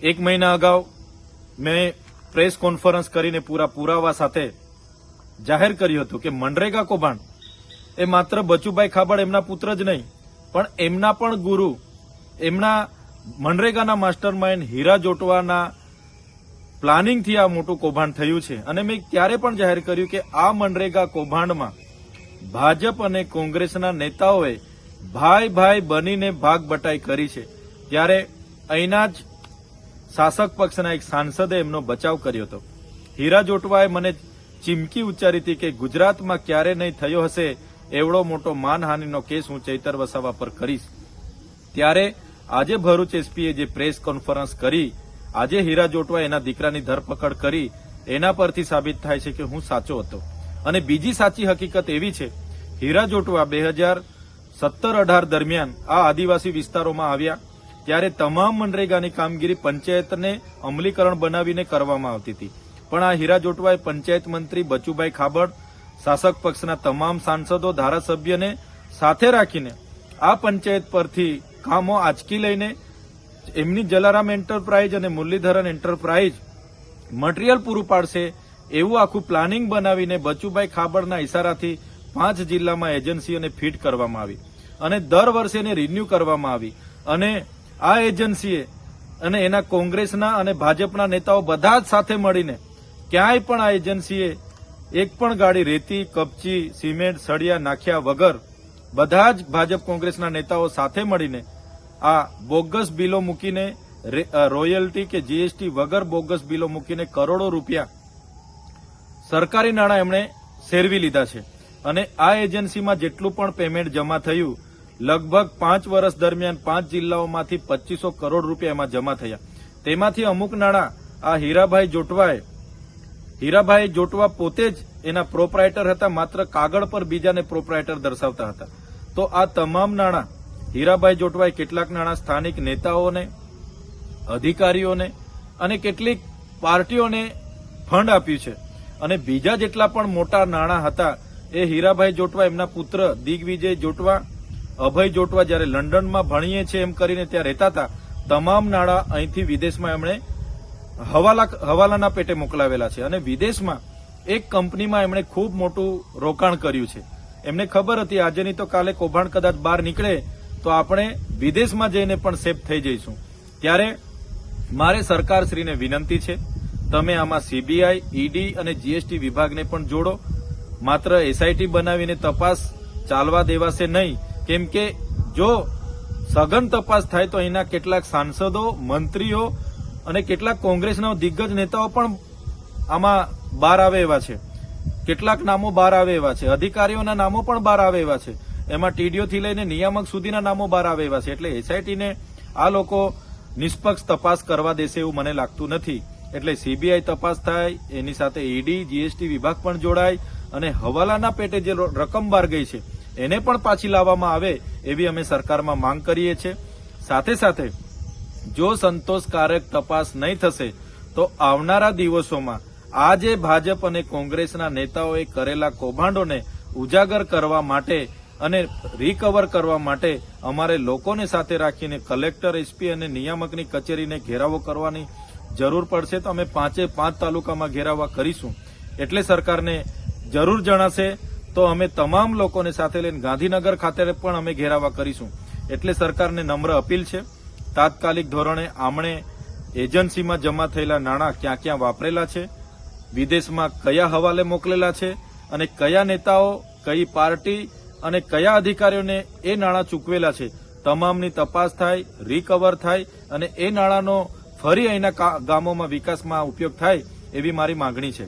એક મહિના અગાઉ મેં પ્રેસ કોન્ફરન્સ કરીને પૂરા પુરાવા સાથે જાહેર કર્યું હતું કે મનરેગા કૌભાંડ એ માત્ર બચુભાઈ ખાબડ એમના પુત્ર જ નહીં પણ એમના પણ ગુરુ, એમના મનરેગાના માસ્ટરમાઇન્ડ હીરા જોટવાના પ્લાનિંગથી આ મોટું કૌભાંડ થયું છે. અને મેં ત્યારે પણ જાહેર કર્યું કે આ મનરેગા કૌભાંડમાં ભાજપ અને કોંગ્રેસના નેતાઓએ ભાઈ ભાઈ બનીને ભાગ બટાઈ કરી છે. ત્યારે અહીંના જ શાસક પક્ષના એક સાંસદે એમનો બચાવ કર્યો હતો. હીરા જોટવાએ મને ચીમકી ઉચ્ચારી હતી કે ગુજરાતમાં ક્યારે નહીં થયો હશે એવડો મોટો માનહાનિનો કેસ હું ચૈતર વસાવા પર કરીશ. ત્યારે આજે ભરૂચ એસપીએ જે પ્રેસ કોન્ફરન્સ કરી, આજે હીરા જોટવાએ એના દીકરાની ધરપકડ કરી, એના પરથી સાબિત થાય છે કે હું સાચો હતો. અને બીજી સાચી હકીકત એવી છે, હીરા જોટવા 2017-18 દરમિયાન આ આદિવાસી વિસ્તારોમાં આવ્યા ત્યારે તમામ મનરેગાની કામગીરી પંચાયતને અમલીકરણ બનાવીને કરવામાં આવતી હતી. પણ આ હીરા જોટવાએ પંચાયત મંત્રી બચુભાઈ ખાબડ, શાસક પક્ષના તમામ સાંસદો, ધારાસભ્યને સાથે રાખીને આ પંચાયત પરથી કામો આંચકી લઈને એમની જલારામ એન્ટરપ્રાઇઝ અને મુરલીધરન એન્ટરપ્રાઇઝ મટીરીયલ પૂરું પાડશે એવું આખું પ્લાનિંગ બનાવીને બચુભાઈ ખાબડના ઇશારાથી 5 જિલ્લામાં એજન્સીઓને ફીટ કરવામાં આવી અને દર વર્ષે એને રિન્યુ કરવામાં આવી. અને આ એજન્સીએ અને એના કોંગ્રેસના અને ભાજપના નેતાઓ બધા જ સાથે મળીને ક્યાંય પણ આ એજન્સીએ એક પણ ગાડી રેતી, કપચી, સિમેન્ટ, સળિયા નાખ્યા વગર બધા જ ભાજપ કોંગ્રેસના નેતાઓ સાથે મળીને આ બોગસ બિલો મૂકીને રોયલ્ટી કે જીએસટી વગર બોગસ બિલો મૂકીને કરોડો રૂપિયા સરકારી નાણાં એમણે સેરવી લીધા છે. અને આ એજન્સીમાં જેટલું પણ પેમેન્ટ જમા થયું, લગભગ 5 વર્ષ દરમિયાન 5 જિલ્લાઓમાંથી 2500 કરોડ રૂપિયા એમાં જમા થયા. તેમાંથી અમુક નાણાં આ હીરાભાઈ જોટવા પોતે જ એના પ્રોપરાઇટર હતા, માત્ર કાગળ પર બીજાને પ્રોપરાઇટર દર્શાવતા હતા. તો આ તમામ નાણાં હીરાભાઈ જોટવાએ કેટલાક નાણાં સ્થાનિક નેતાઓને, અધિકારીઓને અને કેટલીક પાર્ટીઓને ફંડ આપ્યું છે. અને બીજા જેટલા પણ મોટા નાણાં હતા એ હીરાભાઈ જોટવા, એમના પુત્ર દિગ્વિજય જોટવા, અભય જોટવા જયારે લંડનમાં ભણીએ છે એમ કરીને ત્યાં રહેતા હતા, તમામ નાણાં અહીંથી વિદેશમાં એમણે હવાલાના પેટે મોકલાવેલા છે. અને વિદેશમાં એક કંપનીમાં એમણે ખૂબ મોટું રોકાણ કર્યું છે. એમને ખબર હતી આજે નહીં તો કાલે કૌભાંડ કદાચ બહાર નીકળે તો આપણે વિદેશમાં જઈને પણ સેફ થઈ જઈશું. ત્યારે મારે સરકારશ્રીને વિનંતી છે, તમે આમાં સીબીઆઈ, ઈડી અને જીએસટી વિભાગને પણ જોડો. માત્ર એસઆઈટી બનાવીને તપાસ ચાલવા દેવાશે નહીં, કેમ કે જો સઘન તપાસ થાય તો અહીંના કેટલાક સાંસદો, મંત્રીઓ અને કેટલાક કોંગ્રેસના દિગ્ગજ નેતાઓ પણ આમાં બહાર આવે એવા છે. કેટલાક નામો બહાર આવે એવા છે, અધિકારીઓના નામો પણ બહાર આવે એવા છે. એમાં ટીડીઓથી લઈને નિયામક સુધીના નામો બહાર આવે એવા છે. એટલે એસઆઈટીને આ લોકો નિષ્પક્ષ તપાસ કરવા દેશે એવું મને લાગતું નથી. એટલે સીબીઆઈ તપાસ થાય, એની સાથે ઈડી, જીએસટી વિભાગ પણ જોડાય અને હવાલાના પેટે જે રકમ બહાર ગઈ છે એને પણ પાછી લાવવામાં આવે એવી અમે સરકારમાં માંગ કરીએ છીએ. સાથે સાથે જો સંતોષકારક તપાસ નહીં થશે તો આવનારા દિવસોમાં આ જે ભાજપ અને કોંગ્રેસના નેતાઓએ કરેલા કૌભાંડોને ઉજાગર કરવા માટે અને રિકવર કરવા માટે અમારે લોકોને સાથે રાખીને કલેક્ટર, એસપી અને નિયામકની કચેરીને ઘેરાવો કરવાની જરૂર પડશે. તો અમે 5 તાલુકામાં ઘેરાવા કરીશું. એટલે સરકારને જરૂર જણાશે તો અમે તમામ લોકોને સાથે લઈને ગાંધીનગર ખાતે પણ અમે ઘેરાવા કરીશું. એટલે સરકારને નમ્ર અપીલ છે, તાત્કાલિક ધોરણે આમણે એજન્સીમાં જમા થયેલા નાણાં ક્યાં ક્યાં વાપરેલા છે, વિદેશમાં કયા હવાલે મોકલેલા છે અને કયા નેતાઓ, કઈ પાર્ટી અને કયા અધિકારીઓને એ નાણાં ચૂકવેલા છે, તમામની તપાસ થાય, રિકવર થાય અને એ નાણાંનો ફરી અહીંના ગામોમાં વિકાસમાં ઉપયોગ થાય એવી મારી માંગણી છે.